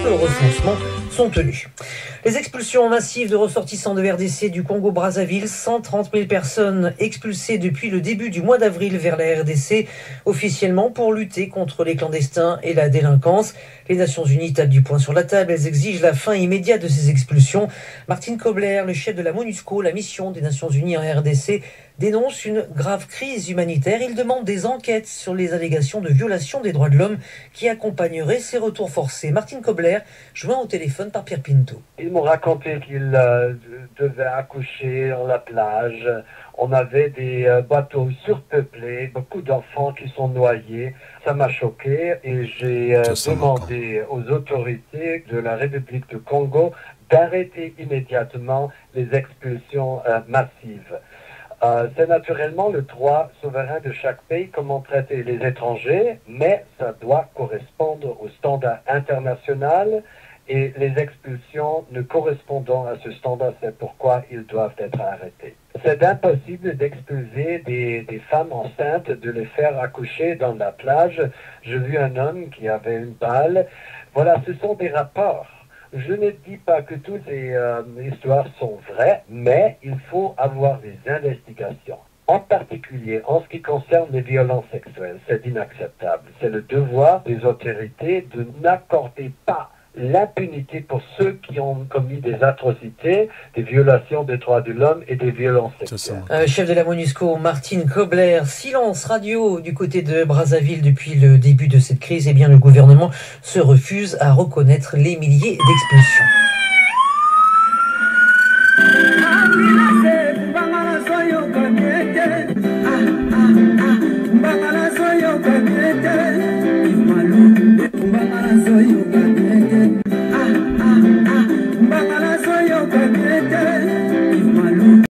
que le recensement sont tenus. Les expulsions massives de ressortissants de RDC du Congo-Brazzaville, 130 000 personnes expulsées depuis le début du mois d'avril vers la RDC, officiellement pour lutter contre les clandestins et la délinquance. Les Nations Unies tapent du poing sur la table, elles exigent la fin immédiate de ces expulsions. Martin Kobler, le chef de la MONUSCO, la mission des Nations Unies en RDC, dénonce une grave crise humanitaire. Il demande des enquêtes sur les allégations de violation des droits de l'homme qui accompagneraient ces retours forcés. Martin Kobler, joint au téléphone par Pierre Pinto. Ils m'ont raconté qu'ils devaient accoucher dans la plage. On avait des bateaux surpeuplés, beaucoup d'enfants qui sont noyés. Ça m'a choqué et j'ai demandé aux autorités de la République du Congo d'arrêter immédiatement les expulsions massives. C'est naturellement le droit souverain de chaque pays comment traiter les étrangers, mais ça doit correspondre aux standards internationaux et les expulsions ne correspondant à ce standard, c'est pourquoi ils doivent être arrêtés. C'est impossible d'expulser des femmes enceintes, de les faire accoucher dans la plage. J'ai vu un homme qui avait une balle. Voilà, ce sont des rapports. Je ne dis pas que toutes ces histoires sont vraies, mais il faut avoir des investigations. En particulier, en ce qui concerne les violences sexuelles, c'est inacceptable. C'est le devoir des autorités de n'accorder pas l'impunité pour ceux qui ont commis des atrocités, des violations des droits de l'homme et des violences sexuelles. Chef de la MONUSCO, Martin Kobler, silence radio du côté de Brazzaville depuis le début de cette crise. Eh bien, le gouvernement se refuse à reconnaître les milliers d'expulsions.